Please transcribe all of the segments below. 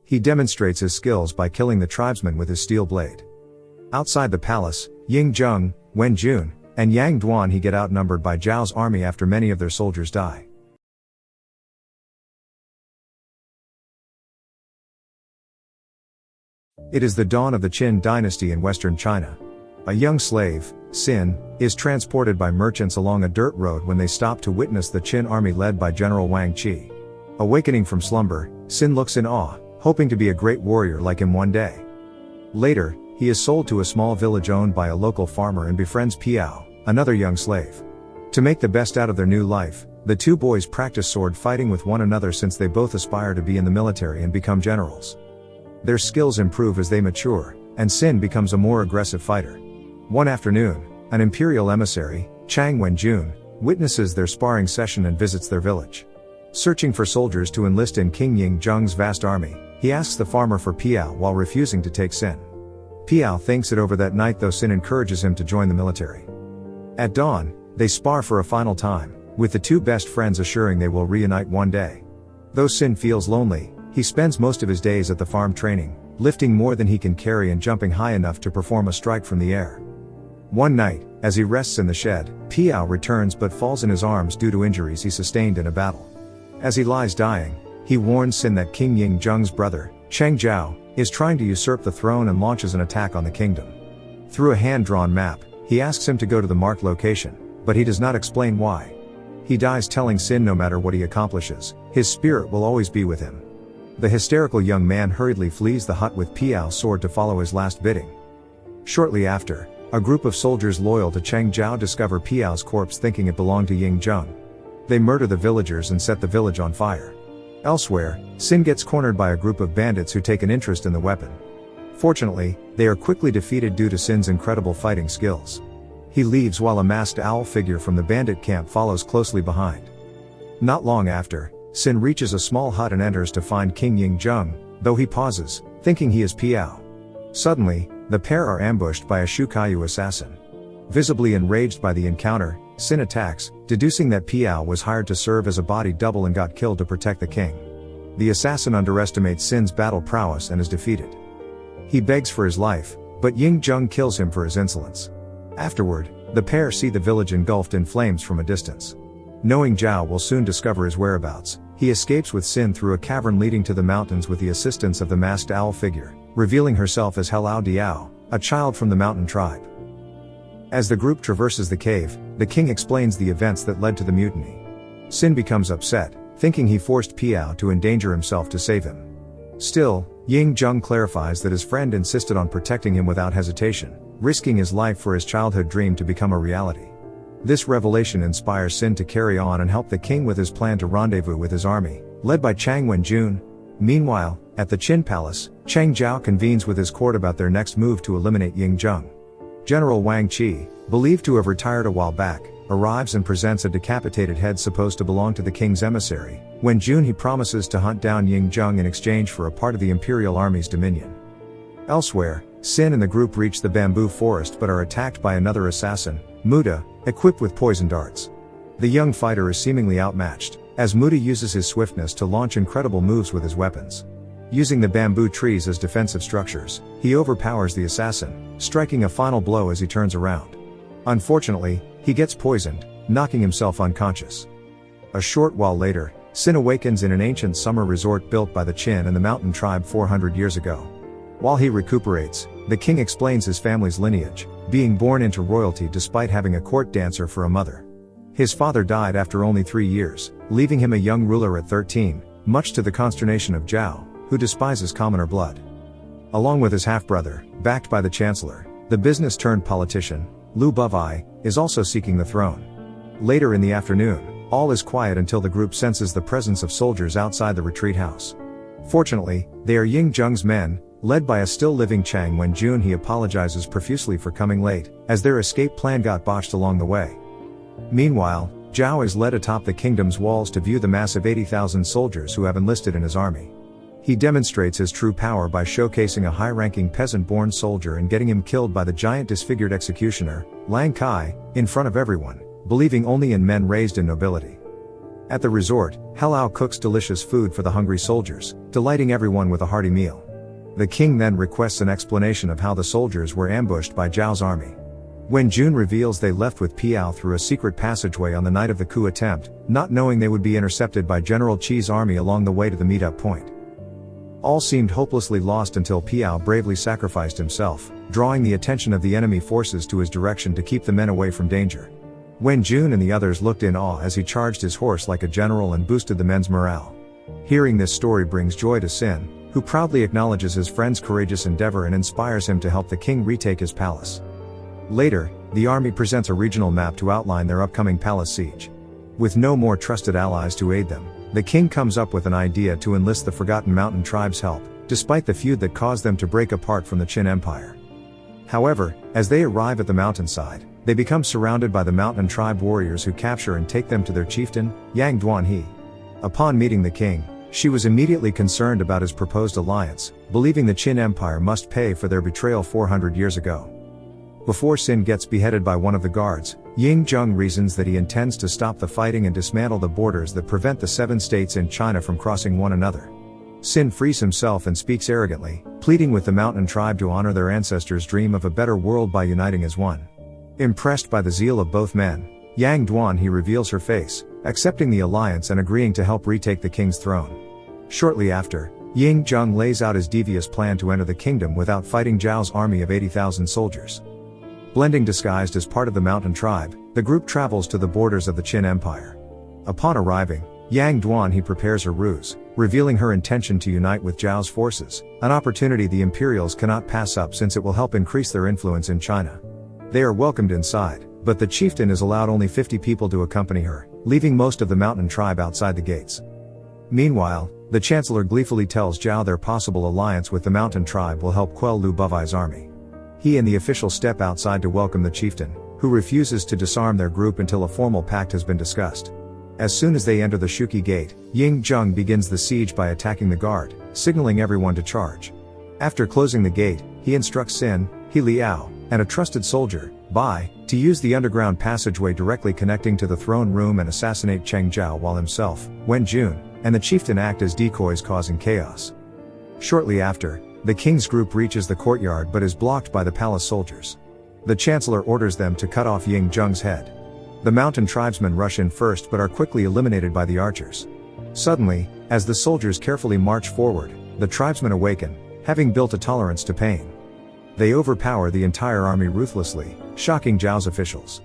He demonstrates his skills by killing the tribesmen with his steel blade. Outside the palace, Ying Zheng, Wen Jun, and Yang Duan he get outnumbered by Zhao's army after many of their soldiers die. It is the dawn of the Qin dynasty in western China. A young slave, Xin, is transported by merchants along a dirt road when they stop to witness the Qin army led by General Wang Qi. Awakening from slumber, Xin looks in awe, hoping to be a great warrior like him one day. Later, he is sold to a small village owned by a local farmer and befriends Piao, another young slave. To make the best out of their new life, the two boys practice sword fighting with one another since they both aspire to be in the military and become generals. Their skills improve as they mature, and Xin becomes a more aggressive fighter. One afternoon, an imperial emissary, Chang Wenjun, witnesses their sparring session and visits their village. Searching for soldiers to enlist in King Ying Zheng's vast army, he asks the farmer for Piao while refusing to take Xin. Piao thinks it over that night though Xin encourages him to join the military. At dawn, they spar for a final time, with the two best friends assuring they will reunite one day. Though Xin feels lonely, he spends most of his days at the farm training, lifting more than he can carry and jumping high enough to perform a strike from the air. One night, as he rests in the shed, Piao returns but falls in his arms due to injuries he sustained in a battle. As he lies dying, he warns Xin that King Ying Zheng's brother, Cheng Zhao, is trying to usurp the throne and launches an attack on the kingdom. Through a hand-drawn map, he asks him to go to the marked location, but he does not explain why. He dies telling Xin no matter what he accomplishes, his spirit will always be with him. The hysterical young man hurriedly flees the hut with Piao's sword to follow his last bidding. Shortly after, a group of soldiers loyal to Cheng Zhao discover Piao's corpse thinking it belonged to Ying Zheng. They murder the villagers and set the village on fire. Elsewhere, Xin gets cornered by a group of bandits who take an interest in the weapon. Fortunately, they are quickly defeated due to Xin's incredible fighting skills. He leaves while a masked owl figure from the bandit camp follows closely behind. Not long after, Xin reaches a small hut and enters to find King Ying Zheng, though he pauses, thinking he is Piao. Suddenly, the pair are ambushed by a Shukayu assassin. Visibly enraged by the encounter, Xin attacks, deducing that Piao was hired to serve as a body double and got killed to protect the king. The assassin underestimates Xin's battle prowess and is defeated. He begs for his life, but Ying Zheng kills him for his insolence. Afterward, the pair see the village engulfed in flames from a distance. Knowing Zhao will soon discover his whereabouts, he escapes with Xin through a cavern leading to the mountains with the assistance of the masked owl figure, revealing herself as Helao Diao, a child from the mountain tribe. As the group traverses the cave, the king explains the events that led to the mutiny. Xin becomes upset, thinking he forced Piao to endanger himself to save him. Still, Ying Zheng clarifies that his friend insisted on protecting him without hesitation, risking his life for his childhood dream to become a reality. This revelation inspires Xin to carry on and help the king with his plan to rendezvous with his army, led by Chang Wenjun. Meanwhile, at the Qin palace, Cheng Zhao convenes with his court about their next move to eliminate Ying Zheng. General Wang Qi, believed to have retired a while back, arrives and presents a decapitated head supposed to belong to the king's emissary. When June he promises to hunt down Ying Zheng in exchange for a part of the imperial army's dominion. Elsewhere, Xin and the group reach the bamboo forest but are attacked by another assassin, Muda, equipped with poison darts. The young fighter is seemingly outmatched, as Muda uses his swiftness to launch incredible moves with his weapons. Using the bamboo trees as defensive structures, he overpowers the assassin, striking a final blow as he turns around. Unfortunately, he gets poisoned, knocking himself unconscious. A short while later, Xin awakens in an ancient summer resort built by the Qin and the mountain tribe 400 years ago. While he recuperates, the king explains his family's lineage, being born into royalty despite having a court dancer for a mother. His father died after only 3 years, leaving him a young ruler at 13, much to the consternation of Zhao, who despises commoner blood. Along with his half-brother, backed by the chancellor, the business-turned-politician, Liu Bovai, is also seeking the throne. Later in the afternoon, all is quiet until the group senses the presence of soldiers outside the retreat house. Fortunately, they are Ying Zheng's men, led by a still-living Chang Wenjun. He apologizes profusely for coming late, as their escape plan got botched along the way. Meanwhile, Zhao is led atop the kingdom's walls to view the massive 80,000 soldiers who have enlisted in his army. He demonstrates his true power by showcasing a high-ranking peasant-born soldier and getting him killed by the giant disfigured executioner, Lang Kai, in front of everyone, believing only in men raised in nobility. At the resort, Halao cooks delicious food for the hungry soldiers, delighting everyone with a hearty meal. The king then requests an explanation of how the soldiers were ambushed by Zhao's army. When June reveals they left with Piao through a secret passageway on the night of the coup attempt, not knowing they would be intercepted by General Qi's army along the way to the meetup point. All seemed hopelessly lost until Piao bravely sacrificed himself, drawing the attention of the enemy forces to his direction to keep the men away from danger. When June and the others looked in awe as he charged his horse like a general and boosted the men's morale. Hearing this story brings joy to Sin, who proudly acknowledges his friend's courageous endeavor and inspires him to help the king retake his palace. Later, the army presents a regional map to outline their upcoming palace siege. With no more trusted allies to aid them, the king comes up with an idea to enlist the forgotten mountain tribes' help, despite the feud that caused them to break apart from the Qin Empire. However, as they arrive at the mountainside, they become surrounded by the mountain tribe warriors who capture and take them to their chieftain, Yang Duanhe. Upon meeting the king, she was immediately concerned about his proposed alliance, believing the Qin Empire must pay for their betrayal 400 years ago. Before Sin gets beheaded by one of the guards, Ying Zheng reasons that he intends to stop the fighting and dismantle the borders that prevent the 7 states in China from crossing one another. Sin frees himself and speaks arrogantly, pleading with the mountain tribe to honor their ancestors' dream of a better world by uniting as one. Impressed by the zeal of both men, Yang Duanhe reveals her face, accepting the alliance and agreeing to help retake the king's throne. Shortly after, Ying Zheng lays out his devious plan to enter the kingdom without fighting Zhao's army of 80,000 soldiers. Blending disguised as part of the mountain tribe, the group travels to the borders of the Qin Empire. Upon arriving, Yang Duanhe prepares her ruse, revealing her intention to unite with Zhao's forces, an opportunity the Imperials cannot pass up since it will help increase their influence in China. They are welcomed inside, but the chieftain is allowed only 50 people to accompany her, leaving most of the mountain tribe outside the gates. Meanwhile, the chancellor gleefully tells Zhao their possible alliance with the mountain tribe will help quell Liu Buvai's army. He and the officials step outside to welcome the chieftain, who refuses to disarm their group until a formal pact has been discussed. As soon as they enter the Shuqi Gate, Ying Zheng begins the siege by attacking the guard, signaling everyone to charge. After closing the gate, he instructs Sin, He Liao, and a trusted soldier, Bai, to use the underground passageway directly connecting to the throne room and assassinate Cheng Zhao while himself, Wen Jun, and the chieftain act as decoys causing chaos. Shortly after, the king's group reaches the courtyard but is blocked by the palace soldiers. The chancellor orders them to cut off Ying Zheng's head. The mountain tribesmen rush in first but are quickly eliminated by the archers. Suddenly, as the soldiers carefully march forward, the tribesmen awaken, having built a tolerance to pain. They overpower the entire army ruthlessly, shocking Zhao's officials.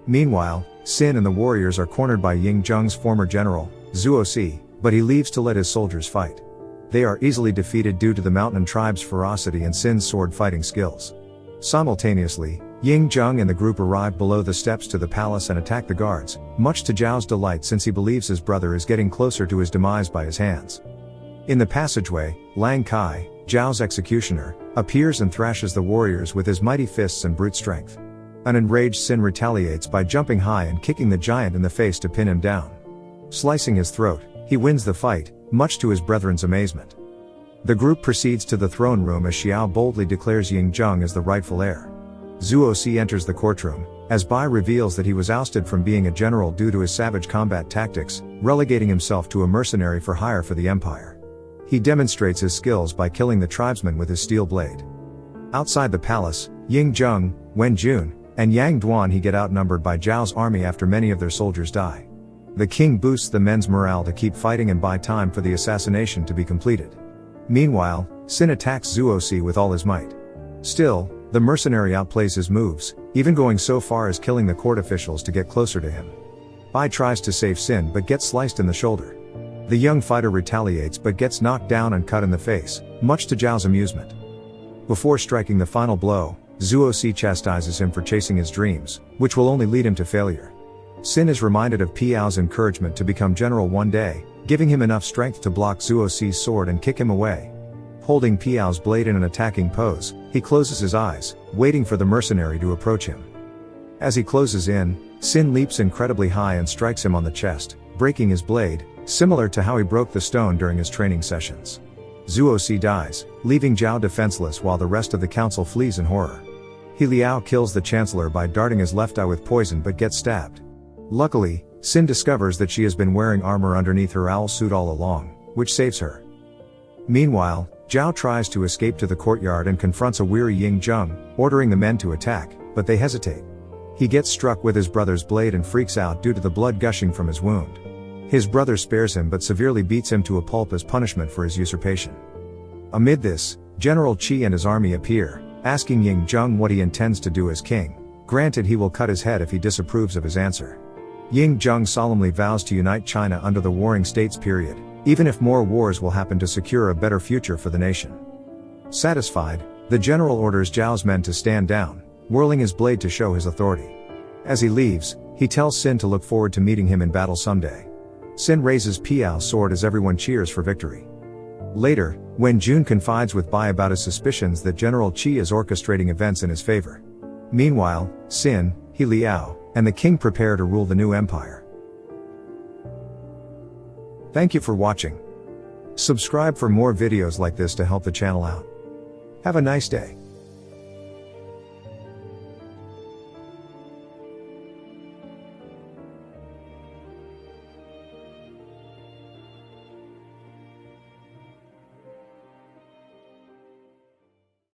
Meanwhile, Sin and the warriors are cornered by Ying Zheng's former general, Zhuo Si, but he leaves to let his soldiers fight. They are easily defeated due to the mountain tribe's ferocity and Sin's sword fighting skills. Simultaneously, Ying Zheng and the group arrive below the steps to the palace and attack the guards, much to Zhao's delight since he believes his brother is getting closer to his demise by his hands. In the passageway, Lang Kai, Zhao's executioner, appears and thrashes the warriors with his mighty fists and brute strength. An enraged Sin retaliates by jumping high and kicking the giant in the face to pin him down. Slicing his throat, he wins the fight, much to his brethren's amazement. The group proceeds to the throne room as Xiao boldly declares Ying Zheng as the rightful heir. Zhuo Si enters the courtroom, as Bai reveals that he was ousted from being a general due to his savage combat tactics, relegating himself to a mercenary for hire for the empire. He demonstrates his skills by killing the tribesmen with his steel blade. Outside the palace, Ying Zheng, Wen Jun, and Yang Duanhe get outnumbered by Zhao's army after many of their soldiers die. The king boosts the men's morale to keep fighting and buy time for the assassination to be completed. Meanwhile, Sin attacks Zhuo Si with all his might. Still, the mercenary outplays his moves, even going so far as killing the court officials to get closer to him. Bai tries to save Sin but gets sliced in the shoulder. The young fighter retaliates but gets knocked down and cut in the face, much to Zhao's amusement. Before striking the final blow, Zhuo Si chastises him for chasing his dreams, which will only lead him to failure. Sin is reminded of Piao's encouragement to become general one day, giving him enough strength to block Zhuo Si's sword and kick him away. Holding Piao's blade in an attacking pose, he closes his eyes, waiting for the mercenary to approach him. As he closes in, Sin leaps incredibly high and strikes him on the chest, breaking his blade, similar to how he broke the stone during his training sessions. Zhuo Si dies, leaving Zhao defenseless while the rest of the council flees in horror. He Liao kills the chancellor by darting his left eye with poison but gets stabbed. Luckily, Sin discovers that she has been wearing armor underneath her owl suit all along, which saves her. Meanwhile, Zhao tries to escape to the courtyard and confronts a weary Ying Zheng, ordering the men to attack, but they hesitate. He gets struck with his brother's blade and freaks out due to the blood gushing from his wound. His brother spares him but severely beats him to a pulp as punishment for his usurpation. Amid this, General Qi and his army appear, asking Ying Zheng what he intends to do as king. Granted, he will cut his head if he disapproves of his answer. Ying Zheng solemnly vows to unite China under the Warring States period, even if more wars will happen to secure a better future for the nation. Satisfied, the general orders Zhao's men to stand down, whirling his blade to show his authority. As he leaves, he tells Sin to look forward to meeting him in battle someday. Sin raises Piao's sword as everyone cheers for victory. Later, when Jun confides with Bai about his suspicions that General Qi is orchestrating events in his favor. Meanwhile, Sin, He Liao, and the king prepare to rule the new empire. Thank you for watching. Subscribe for more videos like this to help the channel out. Have a nice day.